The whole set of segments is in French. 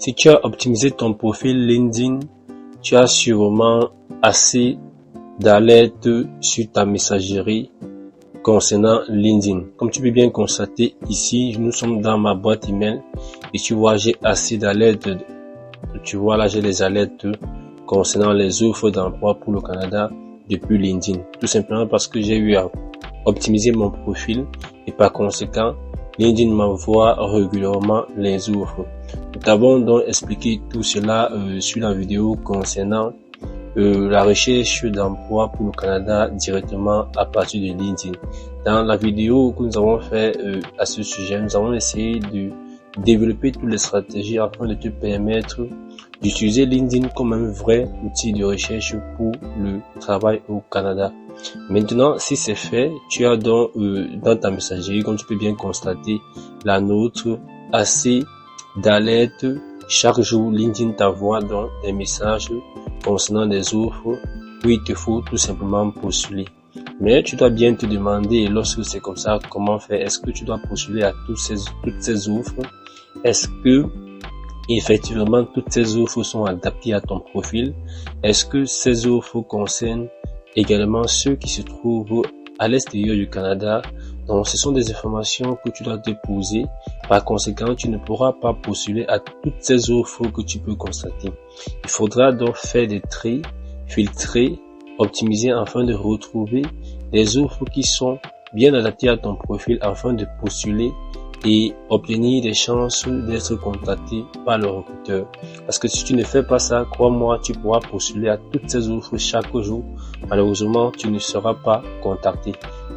Si tu as optimisé ton profil LinkedIn, tu as sûrement assez d'alertes sur ta messagerie concernant LinkedIn. Comme tu peux bien constater ici, nous sommes dans ma boîte email et tu vois, j'ai assez d'alertes. Tu vois là, j'ai les alertes concernant les offres d'emploi pour le Canada depuis LinkedIn. Tout simplement parce que j'ai eu à optimiser mon profil et par conséquent, LinkedIn m'envoie régulièrement les offres. Nous avons donc expliqué tout cela sur la vidéo concernant la recherche d'emploi pour le Canada directement à partir de LinkedIn. Dans la vidéo que nous avons fait à ce sujet, nous avons essayé de développer toutes les stratégies afin de te permettre d'utiliser LinkedIn comme un vrai outil de recherche pour le travail au Canada. Maintenant, si c'est fait, tu as donc dans ta messagerie, comme tu peux bien constater, la nôtre assez d'alertes. Chaque jour, LinkedIn t'envoie donc des messages concernant des offres où il te faut tout simplement postuler. Mais tu dois bien te demander, lorsque c'est comme ça, comment faire? Est-ce que tu dois postuler à toutes ces offres? Est-ce que effectivement toutes ces offres sont adaptées à ton profil? Est-ce que ces offres concernent également ceux qui se trouvent à l'extérieur du Canada? Donc ce sont des informations que tu dois te poser. Par conséquent, tu ne pourras pas postuler à toutes ces offres que tu peux constater. Il faudra donc faire des traits, filtrer, optimiser afin de retrouver les offres qui sont bien adaptées à ton profil afin de postuler et obtenir des chances d'être contacté par le recruteur. Parce que si tu ne fais pas ça, crois-moi, tu pourras postuler à toutes ces offres chaque jour. Malheureusement, tu ne seras pas contacté.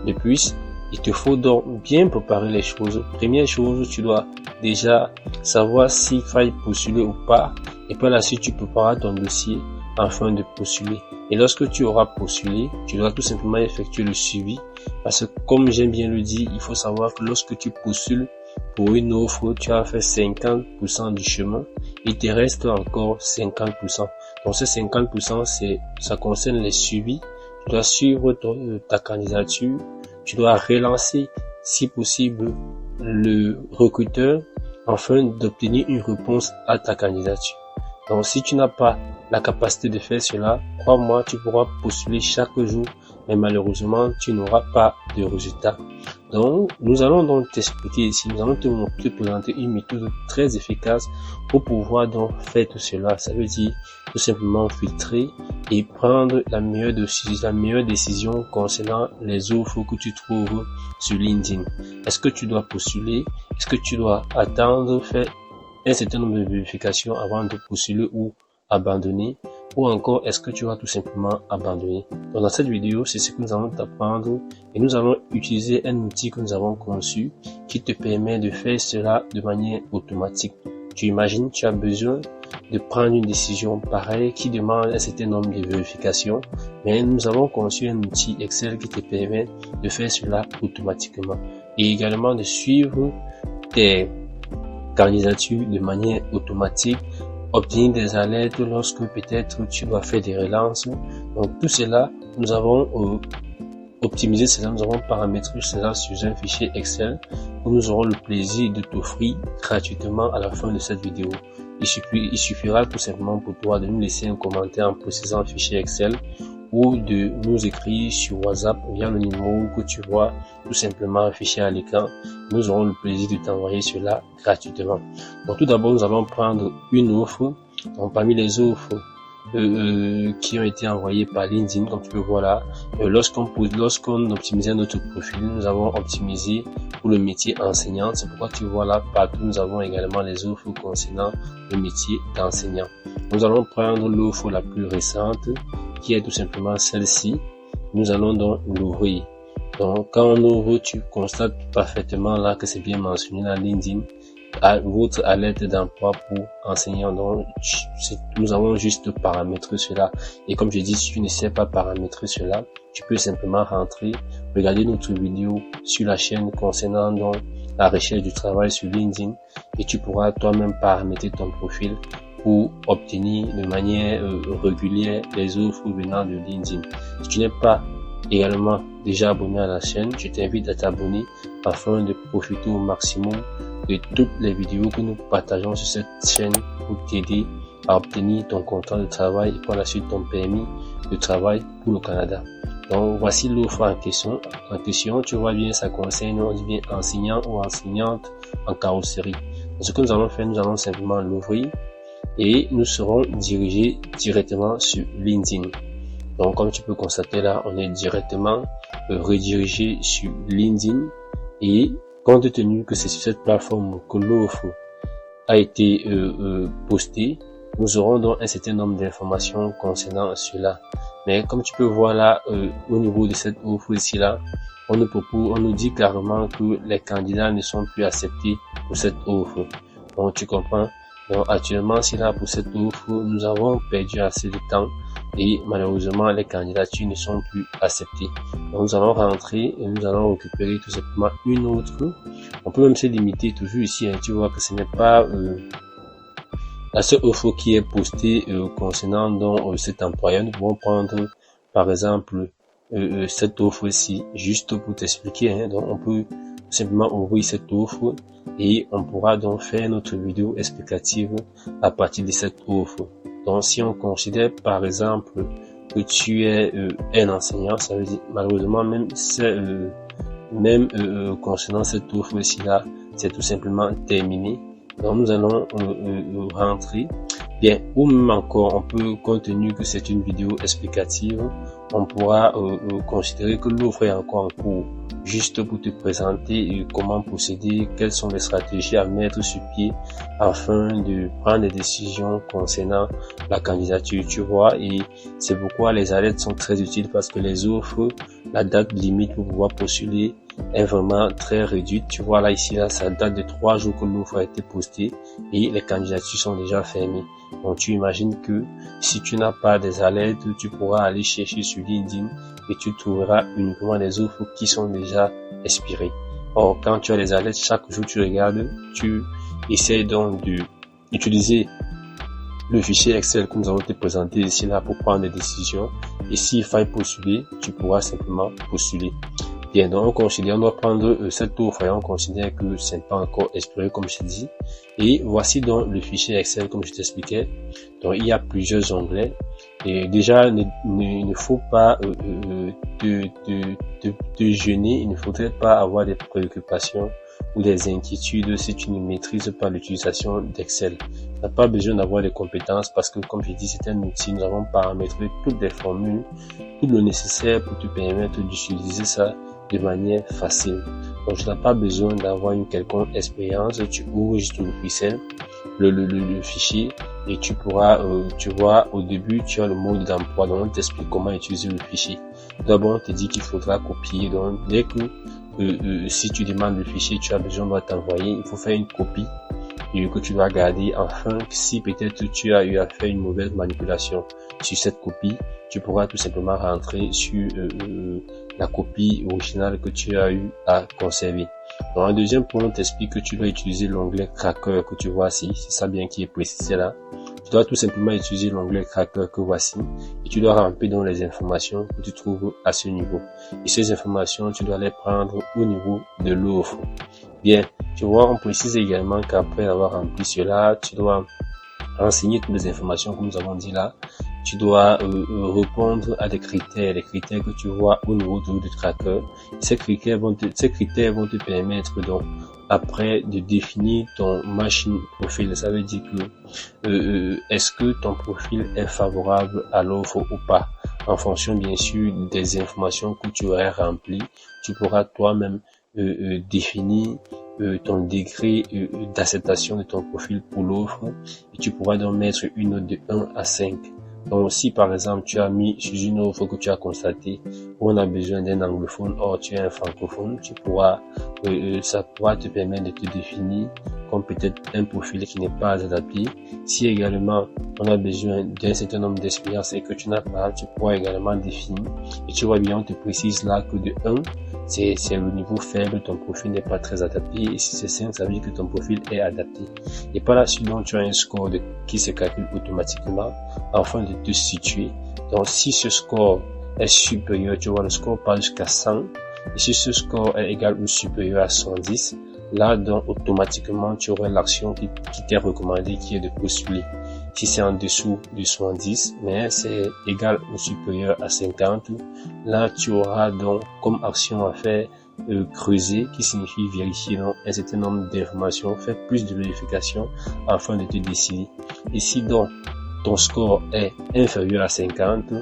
De plus, il te faut donc bien préparer les choses. Première chose, tu dois déjà savoir s'il faille postuler ou pas. Et par la suite, tu prépareras ton dossier afin de postuler. Et lorsque tu auras postulé, tu dois tout simplement effectuer le suivi. Parce que comme j'aime bien le dire, il faut savoir que lorsque tu postules pour une offre, tu as fait 50% du chemin. Il te reste encore 50%. Donc ce 50%, ça concerne les suivis. Tu dois suivre ta candidature. Tu dois relancer, si possible, le recruteur afin d'obtenir une réponse à ta candidature. Donc, si tu n'as pas la capacité de faire cela, crois-moi, tu pourras postuler chaque jour, mais malheureusement, tu n'auras pas de résultat. Donc, nous allons donc t'expliquer ici, nous allons te présenter une méthode très efficace pour pouvoir donc faire tout cela. Ça veut dire tout simplement filtrer et prendre la meilleure décision concernant les offres que tu trouves sur LinkedIn. Est-ce que tu dois postuler? Est-ce que tu dois attendre, faire un certain nombre de vérifications avant de postuler ou abandonner? Ou encore, est-ce que tu vas tout simplement abandonner? Donc, dans cette vidéo, c'est ce que nous allons t'apprendre et nous allons utiliser un outil que nous avons conçu qui te permet de faire cela de manière automatique. Tu imagines, tu as besoin de prendre une décision pareille qui demande un certain nombre de vérifications, mais nous avons conçu un outil Excel qui te permet de faire cela automatiquement et également de suivre tes candidatures de manière automatique, obtenir des alertes lorsque peut-être tu dois faire des relances. Donc tout cela, nous avons optimisé cela, nous avons paramétré cela sur un fichier Excel où nous aurons le plaisir de t'offrir gratuitement à la fin de cette vidéo. Il suffira tout simplement pour toi de nous laisser un commentaire en précisant le fichier Excel ou de nous écrire sur WhatsApp via le numéro que tu vois tout simplement affiché à l'écran. Nous aurons le plaisir de t'envoyer cela gratuitement. Donc tout d'abord, nous allons prendre une offre. Donc parmi les offres qui ont été envoyées par LinkedIn, comme tu peux voir là, lorsqu'on optimisait notre profil, nous avons optimisé pour le métier enseignant. C'est pourquoi tu vois là, partout nous avons également les offres concernant le métier d'enseignant. Nous allons prendre l'offre la plus récente, qui est tout simplement celle-ci. Nous allons donc l'ouvrir. Donc, quand on ouvre, tu constates parfaitement là que c'est bien mentionné dans LinkedIn, votre alerte d'emploi pour enseignant. Donc, nous avons juste paramétré cela. Et comme je dis, si tu ne sais pas paramétrer cela, tu peux simplement rentrer, regarder notre vidéo sur la chaîne concernant donc la recherche du travail sur LinkedIn et tu pourras toi-même paramétrer ton profil pour obtenir de manière régulière les offres venant de LinkedIn. Si tu n'es pas également déjà abonné à la chaîne, je t'invite à t'abonner afin de profiter au maximum de toutes les vidéos que nous partageons sur cette chaîne pour t'aider à obtenir ton contrat de travail et par la suite ton permis de travail pour le Canada. Donc voici l'offre en question. Tu vois bien, ça concerne bien enseignant ou enseignante en carrosserie. Donc, ce que nous allons faire, nous allons simplement l'ouvrir et nous serons dirigés directement sur LinkedIn. Donc comme tu peux constater là, on est directement redirigé sur LinkedIn et compte tenu que c'est sur cette plateforme que l'offre a été postée, nous aurons donc un certain nombre d'informations concernant cela. Mais comme tu peux voir là, au niveau de cette offre ici là, on nous dit clairement que les candidats ne sont plus acceptés pour cette offre. Donc tu comprends. Donc actuellement, c'est là pour cette offre, nous avons perdu assez de temps et malheureusement les candidatures ne sont plus acceptées. Donc nous allons rentrer et nous allons récupérer tout simplement une autre. On peut même se limiter toujours ici, hein, tu vois que ce n'est pas la seule offre qui est postée concernant donc cet employeur. Nous pouvons prendre par exemple cette offre-ci juste pour t'expliquer. Hein. Donc on peut simplement ouvrir cette offre et on pourra donc faire notre vidéo explicative à partir de cette offre. Donc si on considère par exemple que tu es un enseignant, ça veut dire malheureusement même concernant cette offre-ci là, c'est tout simplement terminé. Donc nous allons rentrer. Bien, ou même encore, on peut, compte tenu que c'est une vidéo explicative, on pourra considérer que l'offre est encore en cours, juste pour te présenter comment procéder, quelles sont les stratégies à mettre sur pied afin de prendre des décisions concernant la candidature, tu vois, et c'est pourquoi les alertes sont très utiles parce que les offres, la date limite pour pouvoir postuler est vraiment très réduite. Tu vois là, ici, là, ça date de 3 jours que l'offre a été postée et les candidatures sont déjà fermées. Donc, tu imagines que si tu n'as pas des alertes, tu pourras aller chercher sur LinkedIn et tu trouveras uniquement des offres qui sont déjà expirées. Or, quand tu as les alertes, chaque jour tu regardes, tu essaies donc d'utiliser le fichier Excel que nous allons te présenter ici là pour prendre des décisions. Et s'il faille postuler, tu pourras simplement postuler. Bien, donc on doit prendre cette offre et on considère que ce n'est pas encore expiré comme je dis. Et voici donc le fichier Excel comme je t'expliquais. Donc il y a plusieurs onglets. Et déjà, il ne faut pas te gêner, il ne faudrait pas avoir des préoccupations ou des inquiétudes si tu ne maîtrises pas l'utilisation d'Excel. Tu n'as pas besoin d'avoir des compétences parce que comme je dis, c'est un outil, nous avons paramétré toutes les formules, tout le nécessaire pour te permettre d'utiliser ça de manière facile. Donc tu n'as pas besoin d'avoir une quelconque expérience, tu ouvres juste le fichier et tu pourras, tu vois, au début tu as le mode d'emploi, donc on t'explique comment utiliser le fichier. D'abord on te dit qu'il faudra copier, donc dès que si tu demandes le fichier, tu as besoin de t'envoyer, il faut faire une copie et que tu dois garder. Enfin, si peut-être tu as eu à faire une mauvaise manipulation sur cette copie, tu pourras tout simplement rentrer sur la copie originale que tu as eu à conserver. Dans un deuxième point, on t'explique que tu dois utiliser l'onglet Cracker que tu vois ici. C'est ça bien qui est précisé là. Tu dois tout simplement utiliser l'onglet Cracker que voici et tu dois remplir dans les informations que tu trouves à ce niveau. Et ces informations, tu dois les prendre au niveau de l'offre. Bien, tu vois, on précise également qu'après avoir rempli cela, tu dois renseigner toutes les informations que nous avons dit là. Tu dois répondre à des critères que tu vois au niveau du tracker. Ces critères vont te permettre donc après de définir ton machine profil. Ça veut dire que est-ce que ton profil est favorable à l'offre ou pas. En fonction bien sûr des informations que tu aurais remplies, tu pourras toi-même définir ton degré d'acceptation de ton profil pour l'offre et tu pourras donc mettre une note de 1 à 5. Donc si par exemple tu as mis sur une offre que tu as constaté où on a besoin d'un anglophone, or tu es un francophone, tu pourras ça pourra te permettre de te définir comme peut-être un profil qui n'est pas adapté. Si également on a besoin d'un certain nombre d'expériences et que tu n'as pas, tu pourras également définir. Et tu vois bien, on te précise là que de 1, c'est le niveau faible, ton profil n'est pas très adapté. Et si c'est 5, ça veut dire que ton profil est adapté. Et par la suite, donc, tu as un score qui se calcule automatiquement afin de te situer. Donc si ce score est supérieur, tu vois le score part jusqu'à 100. Et si ce score est égal ou supérieur à 110, là, donc, automatiquement, tu auras l'action qui t'est recommandée, qui est de postuler. Si c'est en dessous de 70, mais c'est égal ou supérieur à 50, là, tu auras donc comme action à faire creuser, qui signifie vérifier donc, un certain nombre d'informations, faire plus de vérification afin de te décider. Et si donc ton score est inférieur à 50,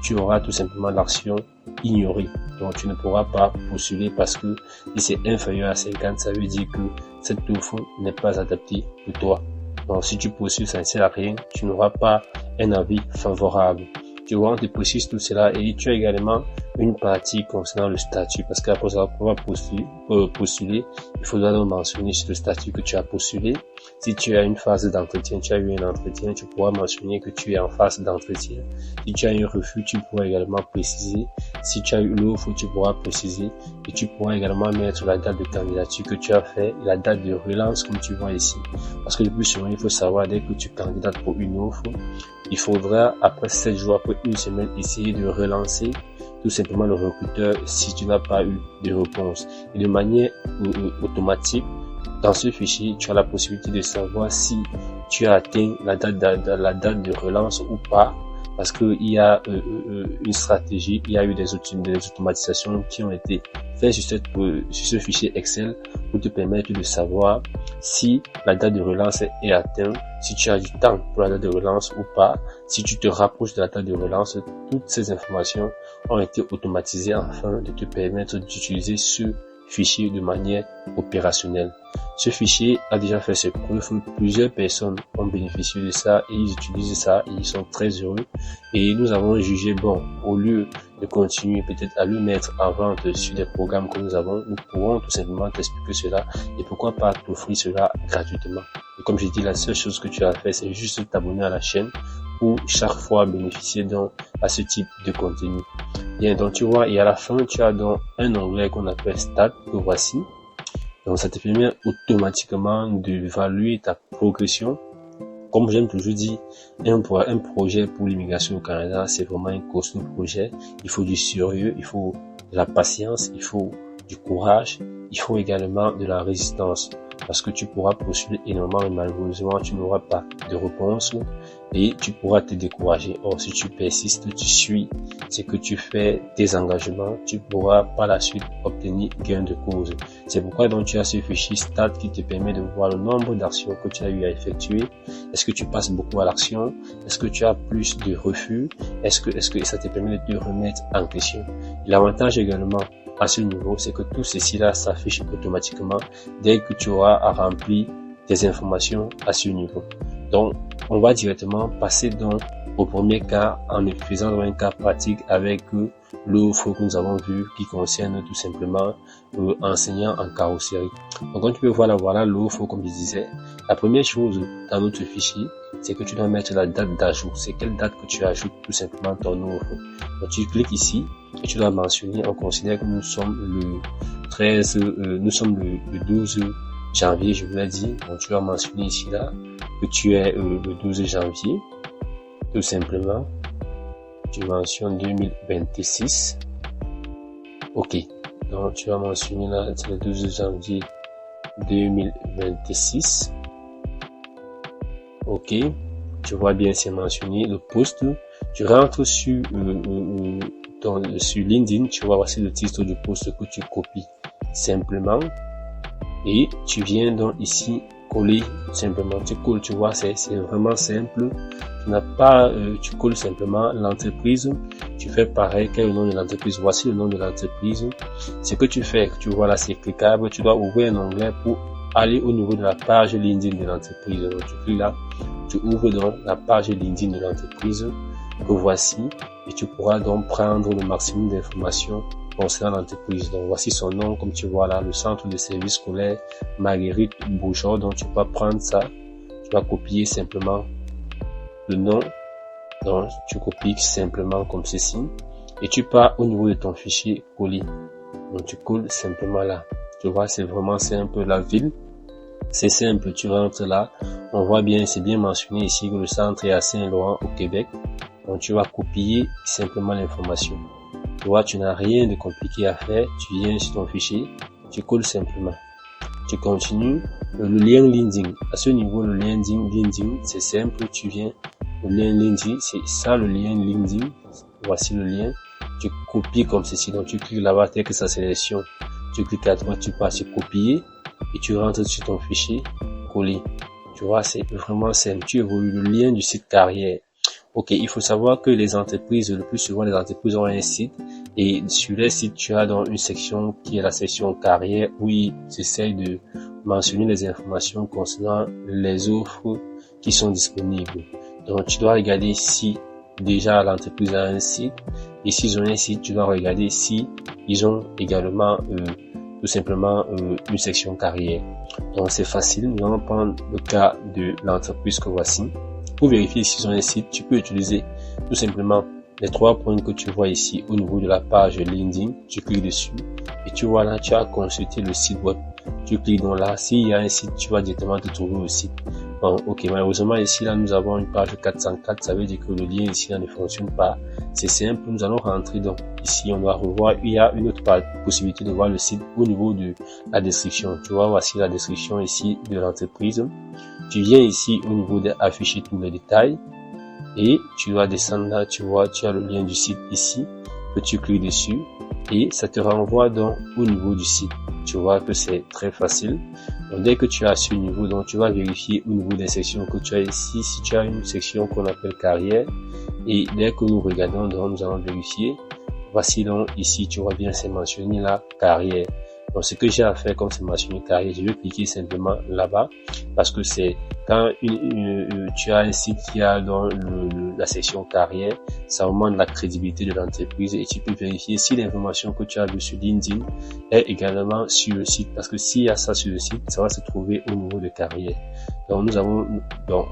tu auras tout simplement l'action ignorer. Donc tu ne pourras pas postuler parce que si c'est inférieur à 50, ça veut dire que cette offre n'est pas adaptée pour toi. Donc si tu postules, ça ne sert à rien, tu n'auras pas un avis favorable. Tu vois, on te précise tout cela et tu as également une partie concernant le statut parce qu'après avoir postuler, il faudra donc mentionner sur le statut que tu as postulé. Si tu as une phase d'entretien, tu as eu un entretien, tu pourras mentionner que tu es en phase d'entretien. Si tu as eu un refus, tu pourras également préciser. Si tu as eu l'offre, tu pourras préciser et tu pourras également mettre la date de candidature que tu as fait et la date de relance comme tu vois ici. Parce que le plus souvent, il faut savoir dès que tu candidates pour une offre, il faudra après 7 jours, après une semaine, essayer de relancer tout simplement le recruteur si tu n'as pas eu de réponse. Et de manière automatique, dans ce fichier, tu as la possibilité de savoir si tu as atteint la date de relance ou pas. Parce que il y a une stratégie, il y a eu des automatisations qui ont été faites sur ce fichier Excel pour te permettre de savoir si la date de relance est atteinte, si tu as du temps pour la date de relance ou pas, si tu te rapproches de la date de relance. Toutes ces informations ont été automatisées afin de te permettre d'utiliser ce fichier de manière opérationnelle. Ce fichier a déjà fait ses preuves, plusieurs personnes ont bénéficié de ça et ils utilisent ça et ils sont très heureux. Et nous avons jugé bon, au lieu de continuer peut-être à le mettre en vente sur des programmes que nous avons, nous pourrons tout simplement t'expliquer cela et pourquoi pas t'offrir cela gratuitement. Et comme j'ai dit, la seule chose que tu as à faire, c'est juste t'abonner à la chaîne pour chaque fois bénéficier donc à ce type de contenu. Bien, donc tu vois, et à la fin, tu as donc un onglet qu'on appelle Stats, que voici. Donc ça te permet automatiquement d'évaluer ta progression. Comme j'aime toujours dire, un projet pour l'immigration au Canada, c'est vraiment un costaud projet. Il faut du sérieux, il faut de la patience, il faut du courage, il faut également de la résistance. Parce que tu pourras postuler énormément, mais malheureusement, tu n'auras pas de réponse et tu pourras te décourager. Or, si tu persistes, tu suis ce que tu fais, tes engagements, tu pourras par la suite obtenir gain de cause. C'est pourquoi donc tu as ce fichier Stat qui te permet de voir le nombre d'actions que tu as eu à effectuer. Est-ce que tu passes beaucoup à l'action? Est-ce que tu as plus de refus? Est-ce que ça te permet de te remettre en question? L'avantage également à ce niveau, c'est que tout ceci là s'affiche automatiquement dès que tu auras à remplir tes informations à ce niveau. Donc, on va directement passer donc au premier cas en faisant un cas pratique avec l'offre que nous avons vu qui concerne tout simplement enseignant en carrosserie. Donc, comme tu peux voir là, voilà l'offre comme je disais. La première chose dans notre fichier, c'est que tu dois mettre la date d'ajout. C'est quelle date que tu ajoutes tout simplement ton offre. Donc, tu cliques ici et tu dois mentionner, on considère que nous sommes le 12 janvier, je vous l'ai dit. Donc, tu vas mentionner ici là que tu es le 12 janvier, tout simplement. Tu mentionnes 2026. Ok. Donc, tu vas mentionner là, c'est le 12 janvier 2026. Ok. Tu vois bien, c'est mentionné. Le poste, tu rentres sur LinkedIn, tu vois voici le titre du poste que tu copies simplement. Et tu viens donc ici coller simplement. Tu colles, tu vois, c'est vraiment simple. Tu n'as pas, tu colles simplement l'entreprise. Tu fais pareil. Quel est le nom de l'entreprise? Voici le nom de l'entreprise. Ce que tu fais, tu vois là, c'est cliquable. Tu dois ouvrir un onglet pour aller au niveau de la page LinkedIn de l'entreprise. Donc, tu cliques là, tu ouvres donc la page LinkedIn de l'entreprise que voici et tu pourras donc prendre le maximum d'informations concernant l'entreprise. Donc voici son nom, comme tu vois là, le centre de service scolaire Marguerite Bourgeois. Donc tu vas prendre ça, tu vas copier simplement le nom. Donc tu copies simplement comme ceci et tu pars au niveau de ton fichier coller. Donc tu colles simplement là. Tu vois, c'est vraiment simple. La ville, c'est simple. Tu rentres là, on voit bien, c'est bien mentionné ici que le centre est à Saint-Laurent au Québec. Donc tu vas copier simplement l'information. Tu vois, tu n'as rien de compliqué à faire. Tu viens sur ton fichier, tu colles simplement. tu continues. Le lien LinkedIn. À ce niveau, le lien LinkedIn, c'est simple. Tu viens, le lien LinkedIn, c'est ça le lien LinkedIn. Voici le lien. Tu copies comme ceci. Donc, tu cliques là-bas, dès que ça sélectionne. Tu cliques à droite, tu passes sur copier et tu rentres sur ton fichier, coller. Tu vois, c'est vraiment simple. Tu évolues le lien du site carrière. Ok, il faut savoir que les entreprises, le plus souvent, les entreprises ont un site et sur les sites, tu as donc une section qui est la section carrière où ils essayent de mentionner les informations concernant les offres qui sont disponibles. Donc, tu dois regarder si déjà l'entreprise a un site et s'ils ont un site, tu dois regarder si ils ont également tout simplement une section carrière. Donc, c'est facile. Nous allons prendre le cas de l'entreprise que voici. Pour vérifier s'ils ont un site, tu peux utiliser tout simplement les 3 points que tu vois ici au niveau de la page LinkedIn. Tu cliques dessus et tu vois là, tu as consulté le site web. Tu cliques donc là, s'il y a un site, tu vas directement te trouver au site. Bon, ok, malheureusement ici là, nous avons une page 404, ça veut dire que le lien ici là ne fonctionne pas. C'est simple, nous allons rentrer donc ici, on doit revoir, il y a une autre possibilité de voir le site au niveau de la description. Tu vois, voici la description ici de l'entreprise. Tu viens ici au niveau d'afficher tous les détails et tu dois descendre là, tu vois, tu as le lien du site ici, que tu cliques dessus et ça te renvoie donc au niveau du site. Tu vois que c'est très facile. Donc, dès que tu as ce niveau, donc tu vas vérifier au niveau des sections que tu as ici, si tu as une section qu'on appelle carrière et dès que nous regardons, donc nous allons vérifier. Voici donc ici, tu vois bien, c'est mentionné là, carrière. Donc, ce que j'ai à faire, comme c'est mentionné carrière, je vais cliquer simplement là-bas parce que c'est quand tu as un site qui a dans la section carrière, ça augmente la crédibilité de l'entreprise et tu peux vérifier si l'information que tu as vue sur LinkedIn est également sur le site parce que s'il y a ça sur le site, ça va se trouver au niveau de carrière. Donc,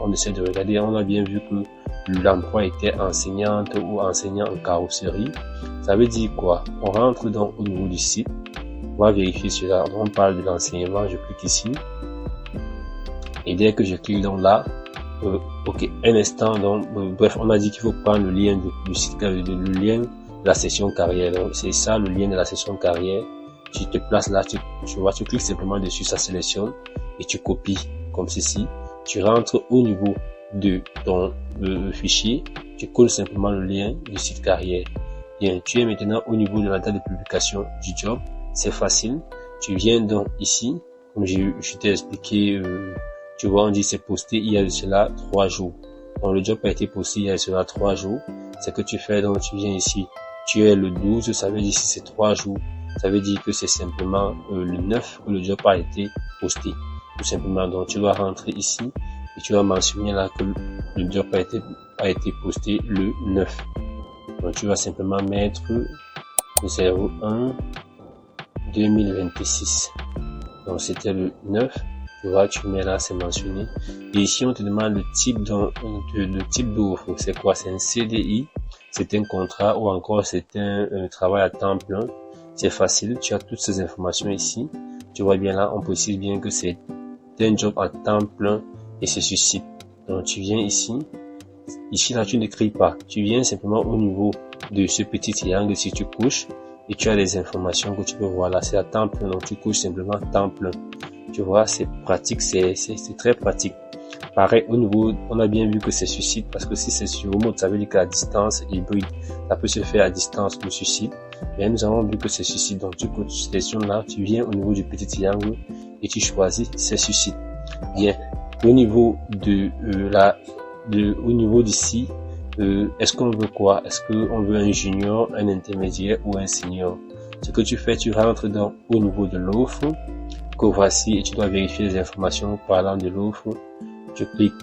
on essaie de regarder, on a bien vu que l'emploi était enseignante ou enseignant en carrosserie. Ça veut dire quoi? On rentre donc au niveau du site. On va vérifier cela. On parle de l'enseignement. Je clique ici. Et dès que je clique donc là, ok, un instant. Donc, bref, on a dit qu'il faut prendre le lien du site, le lien de la section carrière. Donc, c'est ça le lien de la section carrière. Tu te places là, tu vois, tu cliques simplement dessus, ça sélectionne et tu copies comme ceci. Tu rentres au niveau de ton fichier. Tu colles simplement le lien du site carrière. Bien, tu es maintenant au niveau de la date de publication du job. C'est facile. Tu viens donc ici, comme je t'ai expliqué, tu vois, on dit c'est posté il y a de cela 3 jours. Donc le job a été posté il y a de cela 3 jours. C'est que tu fais, donc tu viens ici. Tu es le 12, ça veut dire si c'est 3 jours. Ça veut dire que c'est simplement le 9 que le job a été posté. Tout simplement, donc tu dois rentrer ici et tu vas mentionner là que le job a été posté le 9. Donc tu vas simplement mettre 01 2026. Donc c'était le 9. Tu vois, tu mets là, c'est mentionné. Et ici, on te demande le type d'offre. C'est quoi? C'est un CDI, c'est un contrat ou encore c'est un travail à temps plein. C'est facile. Tu as toutes ces informations ici. Tu vois bien là, on précise bien que c'est un job à temps plein et c'est sur site. Donc tu viens ici. Ici là, tu n'écris pas. Tu viens simplement au niveau de ce petit triangle si tu couches. Et tu as les informations que tu peux voir là, c'est à temps plein, donc tu couches simplement temps plein. Tu vois, c'est pratique, c'est très pratique. Pareil, au niveau, on a bien vu que c'est sur site, parce que si c'est sur remote, ça veut dire qu'à distance, hybride, ça peut se faire à distance ou sur site. Mais nous avons vu que c'est sur site, donc tu sélectionnes là, tu viens au niveau du petit triangle et tu choisis, c'est sur site. Bien, au niveau au niveau d'ici, est-ce qu'on veut quoi? Est-ce qu'on veut un junior, un intermédiaire ou un senior? Ce que tu fais, tu rentres donc au niveau de l'offre que voici et tu dois vérifier les informations parlant de l'offre. Tu cliques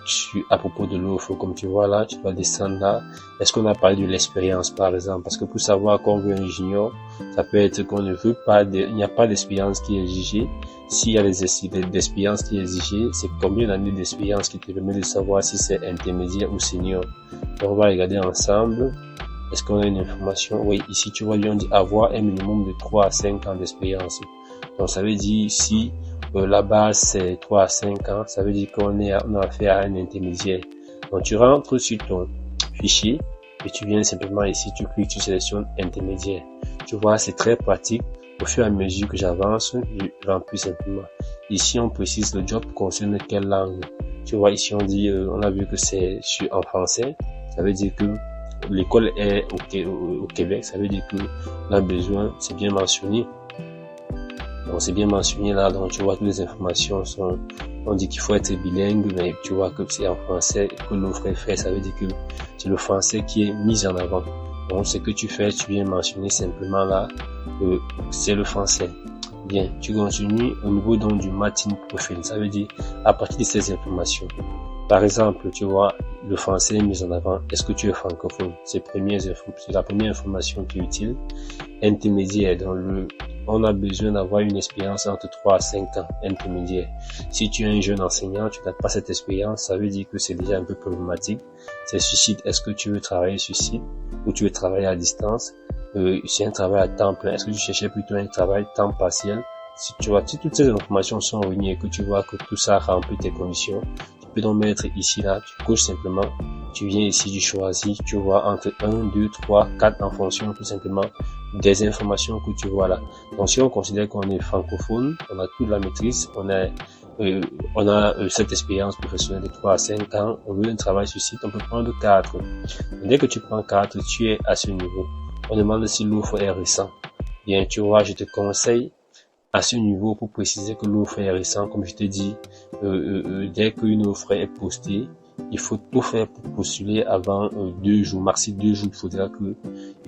à propos de l'offre, comme tu vois là, tu dois descendre là. Est-ce qu'on a parlé de l'expérience par exemple? Parce que pour savoir qu'on veut un junior, ça peut être qu'on ne veut pas, il n'y a pas d'expérience qui est exigée. S'il y a des expériences qui est exigée, c'est combien d'années d'expérience qui te permet de savoir si c'est intermédiaire ou senior. Donc on va regarder ensemble. Est-ce qu'on a une information? Oui, ici tu vois, on dit avoir un minimum de 3 à 5 ans d'expérience. Donc ça veut dire si la base c'est 3 à 5 ans, ça veut dire qu'on a affaire à un intermédiaire. Donc tu rentres sur ton fichier et tu viens simplement ici, tu cliques, tu sélectionnes intermédiaire. Tu vois, c'est très pratique. au fur et à mesure que j'avance, je remplis simplement. Ici, on précise le job concerne quelle langue. Tu vois, ici, on dit, on a vu que c'est en français. Ça veut dire que l'école est au Québec. Ça veut dire que on a besoin, c'est bien mentionné. Donc, c'est bien mentionné là. Donc, tu vois, toutes les informations sont, on dit qu'il faut être bilingue, mais tu vois que c'est en français que l'offre est faite. Ça veut dire que c'est le français qui est mis en avant. Donc, ce que tu fais, tu viens mentionner simplement là, c'est le français. Bien, tu continues au niveau donc du matching profil. Ça veut dire, à partir de ces informations. Par exemple, tu vois, le français est mis en avant. Est-ce que tu es francophone? C'est la première information qui est utile. Intermédiaire, on a besoin d'avoir une expérience entre 3 à 5 ans, intermédiaire. Si tu es un jeune enseignant, tu n'as pas cette expérience, ça veut dire que c'est déjà un peu problématique. C'est sur site. Est-ce que tu veux travailler sur site ou tu veux travailler à distance? C'est un travail à temps plein. Est-ce que tu cherchais plutôt un travail temps partiel? Si toutes ces informations sont réunies et que tu vois que tout ça remplit tes conditions, tu peux donc mettre ici, là, tu coches simplement, tu viens ici, tu choisis, tu vois entre 1, 2, 3, 4 en fonction tout simplement des informations que tu vois là. Donc si on considère qu'on est francophone, on a toute la maîtrise, on a cette expérience professionnelle de 3 à 5 ans, on veut un travail sur site, on peut prendre 4. Dès que tu prends 4, tu es à ce niveau. On demande si l'offre est récente. Bien, tu vois, je te conseille à ce niveau pour préciser que l'offre est récente. Comme je te dis, dès qu'une offre est postée, il faut tout faire pour postuler avant 2 jours, maxi 2 jours. Il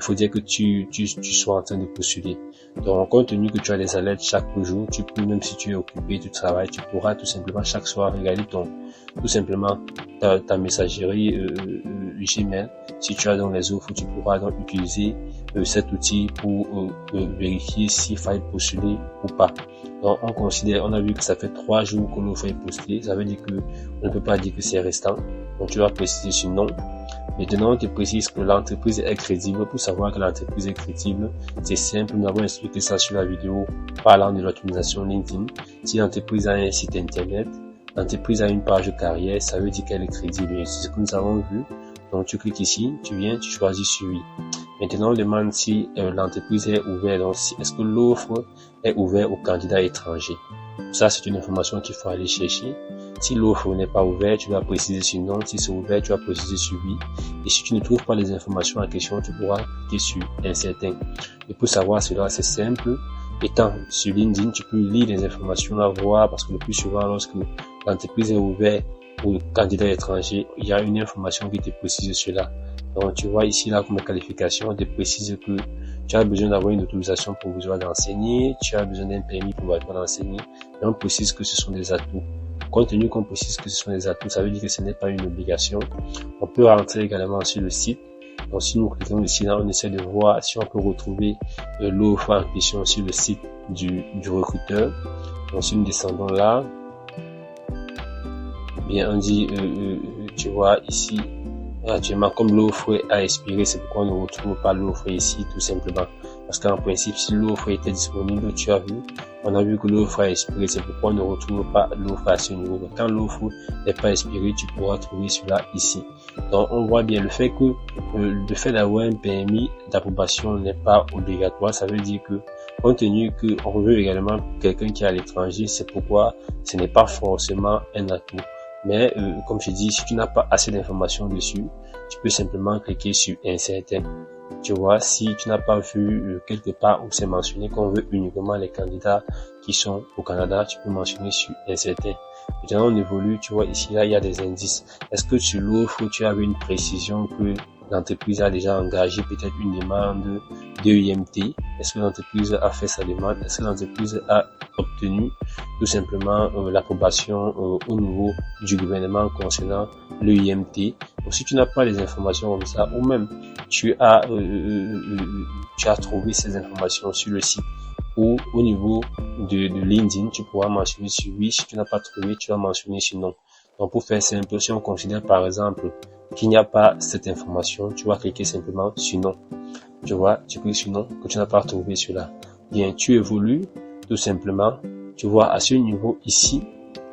faut dire que tu sois en train de postuler. Donc, compte tenu que tu as des alertes chaque jour, tu peux, même si tu es occupé, tu travailles, tu pourras tout simplement chaque soir regarder tout simplement ta messagerie Gmail. Si tu as donc les offres, tu pourras donc utiliser cet outil pour vérifier s'il faille postuler ou pas. Donc on a vu que ça fait 3 jours que l'offre est postée, ça veut dire que on ne peut pas dire que c'est restant. Donc tu vas préciser sur non. Maintenant on te précise que l'entreprise est crédible. Pour savoir que l'entreprise est crédible, c'est simple, nous avons expliqué ça sur la vidéo parlant de l'optimisation LinkedIn. Si l'entreprise a un site internet, l'entreprise a une page carrière, ça veut dire qu'elle est crédible. C'est ce que nous avons vu. Donc tu cliques ici, tu viens, tu choisis sur oui. Maintenant on demande si l'entreprise est ouverte. Donc est-ce que l'offre est ouverte aux candidats étrangers. Ça c'est une information qu'il faut aller chercher. Si l'offre n'est pas ouverte, tu vas préciser sur non. Si c'est ouvert, tu vas préciser sur oui. Et si tu ne trouves pas les informations en question, tu pourras cliquer sur incertain. Et pour savoir cela, c'est simple. Étant sur LinkedIn, tu peux lire les informations là, voir, parce que le plus souvent, lorsque l'entreprise est ouverte aux candidats étrangers, il y a une information qui te précise cela. Donc, tu vois ici, là, comme qualification, on te précise que tu as besoin d'avoir une autorisation provisoire d'enseigner, tu as besoin d'un permis provisoire d'enseigner, et on précise que ce sont des atouts. Compte tenu qu'on précise que ce sont des atouts, ça veut dire que ce n'est pas une obligation. On peut rentrer également sur le site. Donc, si nous cliquons ici, là, on essaie de voir si on peut retrouver l'offre en question sur le site du recruteur. Donc, si nous descendons là, bien, on dit, tu vois ici, actuellement, comme l'offre a expiré, c'est pourquoi on ne retrouve pas l'offre ici, tout simplement. Parce qu'en principe, si l'offre était disponible, tu as vu, on a vu que l'offre a expiré, c'est pourquoi on ne retrouve pas l'offre à ce niveau. Mais quand l'offre n'est pas expirée, tu pourras trouver cela ici. Donc, on voit bien le fait d'avoir un permis d'approbation n'est pas obligatoire. Ça veut dire que, compte tenu qu'on veut également quelqu'un qui est à l'étranger, c'est pourquoi ce n'est pas forcément un atout. Mais comme je dis, si tu n'as pas assez d'informations dessus, tu peux simplement cliquer sur incertain. Tu vois, si tu n'as pas vu quelque part où c'est mentionné qu'on veut uniquement les candidats qui sont au Canada, tu peux mentionner sur incertain. Maintenant, on évolue, tu vois, ici, là, il y a des indices. Est-ce que sur l'offre, tu as une précision que l'entreprise a déjà engagé peut-être une demande de IMT? Est-ce que l'entreprise a fait sa demande? Est-ce que l'entreprise a obtenu tout simplement l'approbation au niveau du gouvernement concernant le IMT? Donc, si tu n'as pas les informations comme ça, ou même tu as trouvé ces informations sur le site ou au niveau de LinkedIn, tu pourras mentionner sur oui. Si tu n'as pas trouvé, tu vas mentionner sur non. Donc, pour faire simple, si on considère par exemple qu'il n'y a pas cette information, tu vas cliquer simplement sur non. Tu vois, tu cliques sur non, que tu n'as pas trouvé cela. Bien, tu évolues tout simplement. Tu vois, à ce niveau ici,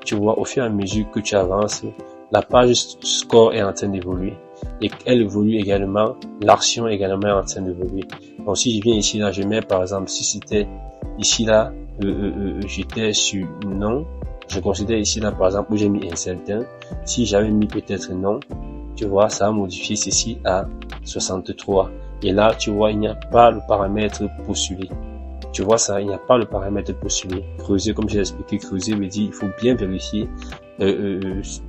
tu vois, au fur et à mesure que tu avances, la page score est en train d'évoluer. Et elle évolue également, l'action également est en train d'évoluer. Donc, si je viens ici, là, je mets par exemple, si c'était ici là, j'étais sur non, je considère ici là par exemple où j'ai mis incertain, si j'avais mis peut-être non, tu vois, ça a modifié ceci à 63. Et là, tu vois, il n'y a pas le paramètre postulé. Tu vois ça, il n'y a pas le paramètre postulé. Creuser, comme j'ai expliqué, creuser veut dire il faut bien vérifier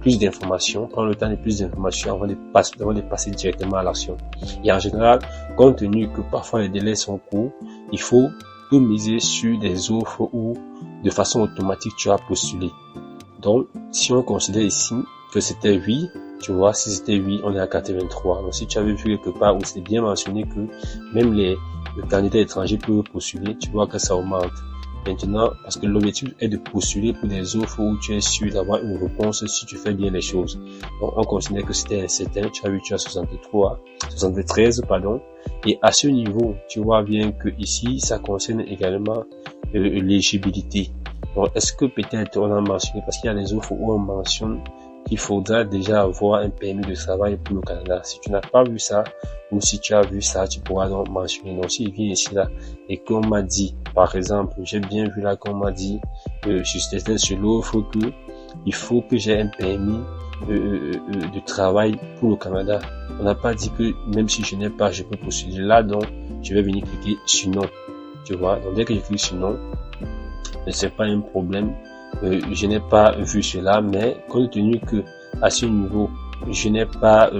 plus d'informations, prendre le temps de plus d'informations avant de passer directement à l'action. Et en général, compte tenu que parfois les délais sont courts, il faut tout miser sur des offres où de façon automatique tu as postulé. Donc, si on considère ici que c'était oui, tu vois, si c'était oui, on est à 83. Donc, si tu avais vu quelque part où c'est bien mentionné que même les candidats étrangers peuvent postuler, tu vois que ça augmente. Maintenant, parce que l'objectif est de postuler pour des offres où tu es sûr d'avoir une réponse si tu fais bien les choses. Donc, on considère que c'était incertain. Tu as vu, tu as 73, pardon. Et à ce niveau, tu vois bien que ici, ça concerne également l'éligibilité. Donc, est-ce que peut-être on a mentionné, parce qu'il y a des offres où on mentionne qu'il faudra déjà avoir un permis de travail pour le Canada. Si tu n'as pas vu ça, ou si tu as vu ça, tu pourras donc mentionner. Donc, s'il vient ici là, et qu'on m'a dit, par exemple, j'ai bien vu là qu'on m'a dit, j'étais sur l'offre que il faut que j'ai un permis de travail pour le Canada. On n'a pas dit que même si je n'ai pas, je peux postuler là, donc je vais venir cliquer sur non. Tu vois, donc dès que je clique sur non, c'est pas un problème. Je n'ai pas vu cela, mais compte tenu que à ce niveau, je n'ai pas,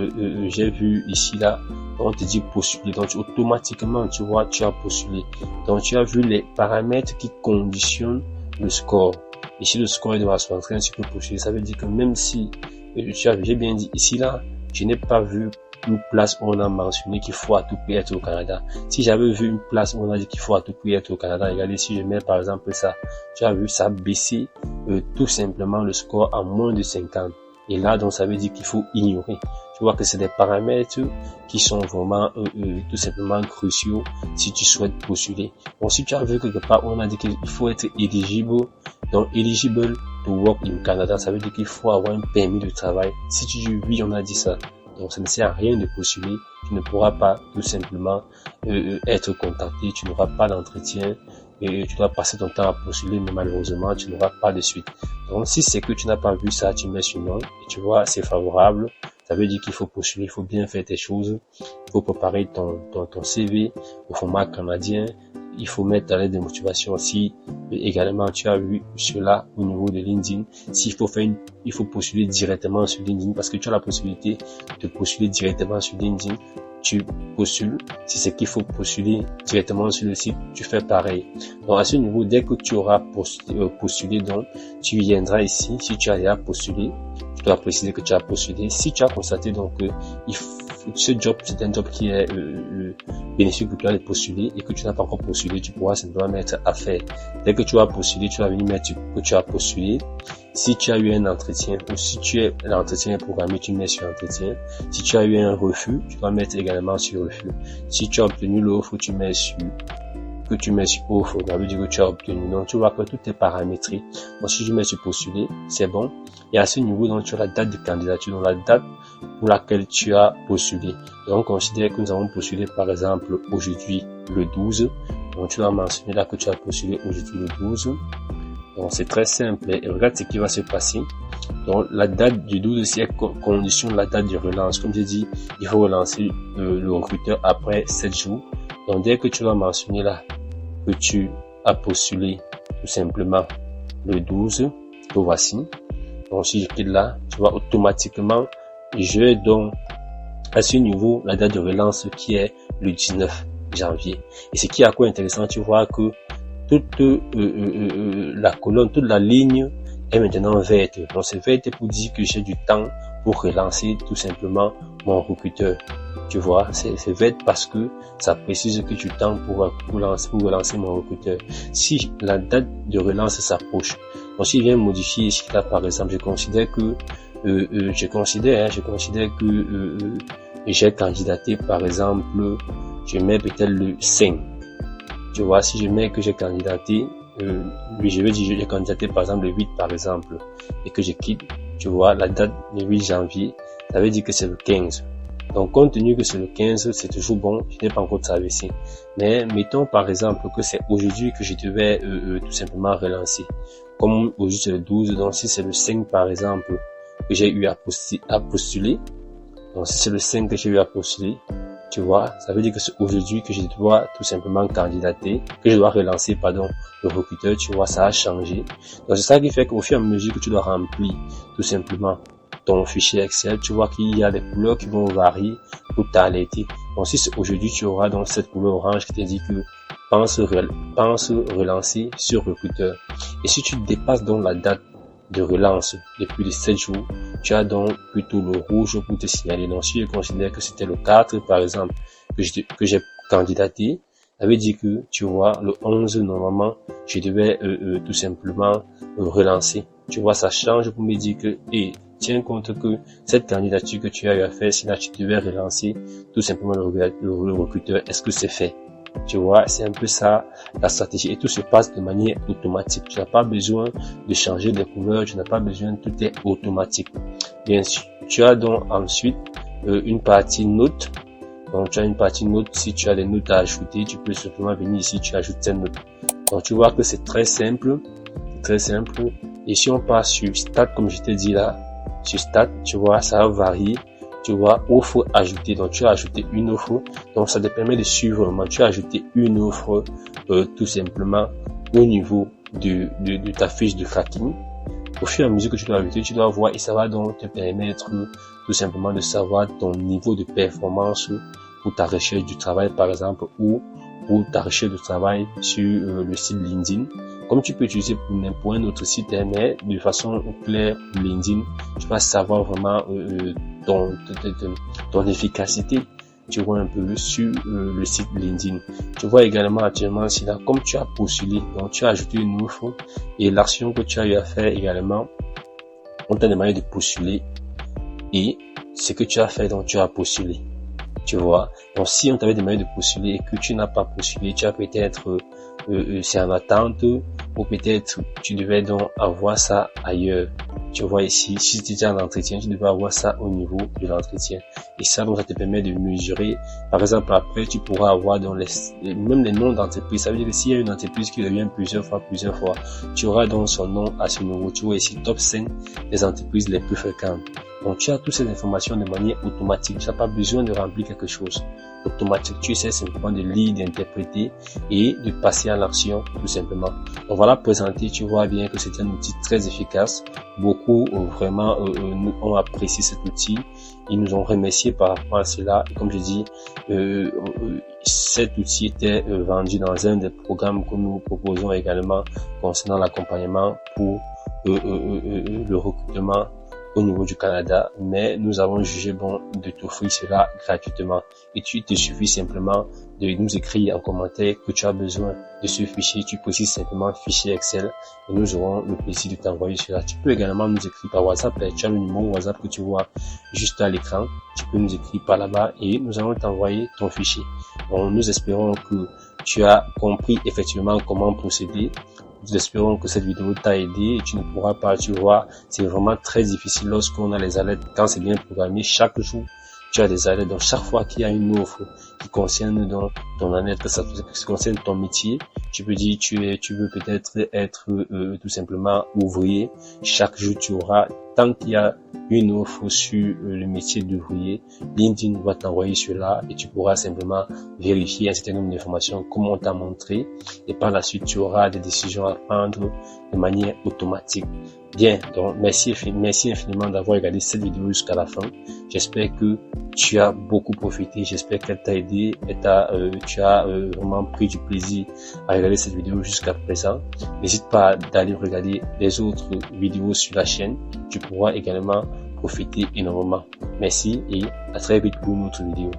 j'ai vu ici là, on te dit postuler, donc automatiquement, tu vois, tu as postulé. Donc tu as vu les paramètres qui conditionnent le score. Ici, le score est de 61, tu peux postuler. Ça veut dire que même si, j'ai bien dit ici là, je n'ai pas vu une place où on a mentionné qu'il faut à tout prix être au Canada. Si j'avais vu une place où on a dit qu'il faut à tout prix être au Canada, regardez, si je mets par exemple ça, tu as vu ça baisser tout simplement le score à moins de 50. Et là, donc, ça veut dire qu'il faut ignorer. Tu vois que c'est des paramètres qui sont vraiment tout simplement cruciaux si tu souhaites postuler. Bon, si tu as vu quelque part où on a dit qu'il faut être éligible, donc eligible to work in Canada, ça veut dire qu'il faut avoir un permis de travail. Si tu dis oui, on a dit ça. Donc, ça ne sert à rien de postuler. Tu ne pourras pas tout simplement être contacté. Tu n'auras pas d'entretien. Et tu dois passer ton temps à postuler, mais malheureusement, tu n'auras pas de suite. Donc, si c'est que tu n'as pas vu ça, tu mets sur non. Et tu vois, c'est favorable. Ça veut dire qu'il faut postuler, il faut bien faire tes choses. Il faut préparer ton CV au format canadien. Il faut mettre ta lettre de motivation aussi. Et également, tu as vu cela au niveau de LinkedIn. S'il faut il faut postuler directement sur LinkedIn parce que tu as la possibilité de postuler directement sur LinkedIn. Tu postules. Si c'est qu'il faut postuler directement sur le site, tu fais pareil. Donc, à ce niveau, dès que tu auras postulé, donc, tu viendras ici. Si tu as déjà postulé, tu dois préciser que tu as postulé. Si tu as constaté donc que ce job, c'est un job qui est bénéfique pour toi de postuler et que tu n'as pas encore postulé, tu pourras simplement mettre à faire. Dès que tu as postulé, tu vas venir mettre que tu as postulé. Si tu as eu un entretien ou si l'entretien est programmé, tu mets sur entretien. Si tu as eu un refus, tu dois mettre également sur refus. Si tu as obtenu l'offre, tu mets sur offre, ça veut dire que tu as obtenu. Donc, tu vois que tout est paramétré. Donc, si je mets sur postuler, c'est bon. Et à ce niveau, donc, tu as la date de candidature, donc la date pour laquelle tu as postulé. Donc, on considère que nous avons postulé, par exemple, aujourd'hui, le 12. Donc, tu vas mentionner là que tu as postulé aujourd'hui, le 12. Donc, c'est très simple. Et regarde ce qui va se passer. Donc, la date du 12, c'est condition de la date de relance. Comme j'ai dit, il faut relancer le recruteur après 7 jours. Donc, dès que tu vas mentionner là que tu as postulé tout simplement le 12, que voici. Donc, si je clique là, tu vois automatiquement, je donne à ce niveau la date de relance qui est le 19 janvier. Et ce qui est à quoi intéressant, tu vois que toute la colonne, toute la ligne est maintenant verte. Donc, c'est verte pour dire que j'ai du temps pour relancer tout simplement mon recruteur. Tu vois, c'est vert parce que ça précise que tu tends pour relancer mon recruteur. Si la date de relance s'approche, donc s'il vient modifier ici là par exemple, je considère que j'ai candidaté par exemple, je mets peut-être le 5. Tu vois, si je mets que j'ai candidaté, je vais dire j'ai candidaté par exemple le 8 par exemple et que je quitte, tu vois la date le 8 janvier, ça veut dire que c'est le 15. Donc, compte tenu que c'est le 15, c'est toujours bon, je n'ai pas encore traversé. Mais mettons par exemple que c'est aujourd'hui que je devais tout simplement relancer. Comme aujourd'hui c'est le 12, donc si c'est le 5 par exemple que j'ai eu à postuler, donc si c'est le 5 que j'ai eu à postuler, tu vois, ça veut dire que c'est aujourd'hui que je dois tout simplement candidater, que je dois relancer, pardon, le recruteur, tu vois, ça a changé. Donc c'est ça qui fait qu'au fur et à mesure que tu dois remplir tout simplement ton fichier Excel, tu vois qu'il y a des couleurs qui vont varier pour t'alerter. Donc si c'est aujourd'hui, tu auras donc cette couleur orange qui te dit que pense relancer sur recruteur. Et si tu dépasses donc la date de relance de plus de 7 jours, tu as donc plutôt le rouge pour te signaler. Donc si je considère que c'était le 4 par exemple que j'ai candidaté, ça veut dire que tu vois le 11 normalement je devais tout simplement relancer. Tu vois, ça change pour me dire que tiens compte que cette candidature que tu as eu à faire, si là tu devais relancer tout simplement le recruteur, est-ce que c'est fait? Tu vois, c'est un peu ça la stratégie, et tout se passe de manière automatique. Tu n'as pas besoin de changer de couleur, tu n'as pas besoin, tout est automatique. Bien sûr, tu as donc ensuite une partie notes. Donc tu as une partie notes, si tu as des notes à ajouter, tu peux simplement venir ici, tu ajoutes tes notes. Donc tu vois que c'est très simple, et si on passe sur Stat, comme je t'ai dit là, sur Stat, tu vois, ça va varier. Tu vois, offre ajoutée, donc tu as ajouté une offre, donc ça te permet de suivre vraiment. Tu as ajouté une offre tout simplement au niveau de ta fiche de tracking. Au fur et à mesure que tu dois ajouter, tu dois voir, et ça va donc te permettre tout simplement de savoir ton niveau de performance pour ta recherche du travail par exemple, ou pour ta recherche de travail sur le site LinkedIn. Comme tu peux utiliser pour un autre site, mais de façon claire pour LinkedIn, tu vas savoir vraiment ton efficacité, tu vois un peu sur le site LinkedIn. Tu vois également actuellement si là, comme tu as postulé, donc tu as ajouté une offre, et l'action que tu as eu à faire également, on t'a demandé de postuler, et ce que tu as fait, donc tu as postulé. Tu vois, donc si on t'avait demandé de postuler et que tu n'as pas postulé, tu as peut-être c'est en attente, ou peut-être tu devais donc avoir ça ailleurs. Tu vois ici, si tu étais en entretien, tu devais avoir ça au niveau de l'entretien. Et ça, donc, ça te permet de mesurer. Par exemple, après, tu pourras avoir donc même les noms d'entreprises. Ça veut dire que s'il y a une entreprise qui revient plusieurs fois, tu auras donc son nom à ce niveau. Tu vois ici, top 5 des entreprises les plus fréquentes. Donc, tu as toutes ces informations de manière automatique. Tu n'as pas besoin de remplir quelque chose. Automatique, tu sais simplement de lire, d'interpréter et de passer à l'action, tout simplement. Donc voilà, présenté, tu vois bien que c'est un outil très efficace. Beaucoup vraiment ont apprécié cet outil. Ils nous ont remercié par rapport à cela. Et comme je dis, cet outil était vendu dans un des programmes que nous proposons également concernant l'accompagnement pour le recrutement au niveau du Canada, mais nous avons jugé bon de t'offrir cela gratuitement, et tu te suffit simplement de nous écrire en commentaire que tu as besoin de ce fichier. Tu précises simplement fichier Excel et nous aurons le plaisir de t'envoyer cela. Tu peux également nous écrire par WhatsApp, tu as le numéro WhatsApp que tu vois juste à l'écran, tu peux nous écrire par là-bas et nous allons t'envoyer ton fichier. Donc nous espérons que tu as compris effectivement comment procéder. Nous espérons que cette vidéo t'a aidé, et tu ne pourras pas, tu vois, c'est vraiment très difficile lorsqu'on a les alertes. Quand c'est bien programmé, chaque jour, tu as des alertes. Donc, chaque fois qu'il y a une offre qui concerne donc ton alerte, que ça concerne ton métier, tu peux dire, tu veux peut-être être tout simplement ouvrier. Chaque jour, tu auras, tant qu'il y a une offre sur le métier d'ouvrier, LinkedIn va t'envoyer cela, et tu pourras simplement vérifier un certain nombre d'informations comme on t'a montré, et par la suite, tu auras des décisions à prendre de manière automatique. Bien, donc merci infiniment d'avoir regardé cette vidéo jusqu'à la fin. J'espère que tu as beaucoup profité, j'espère qu'elle t'a aidé, et tu as vraiment pris du plaisir à regarder cette vidéo jusqu'à présent. N'hésite pas d'aller regarder les autres vidéos sur la chaîne, tu pourras également profiter énormément. Merci et à très vite pour une autre vidéo.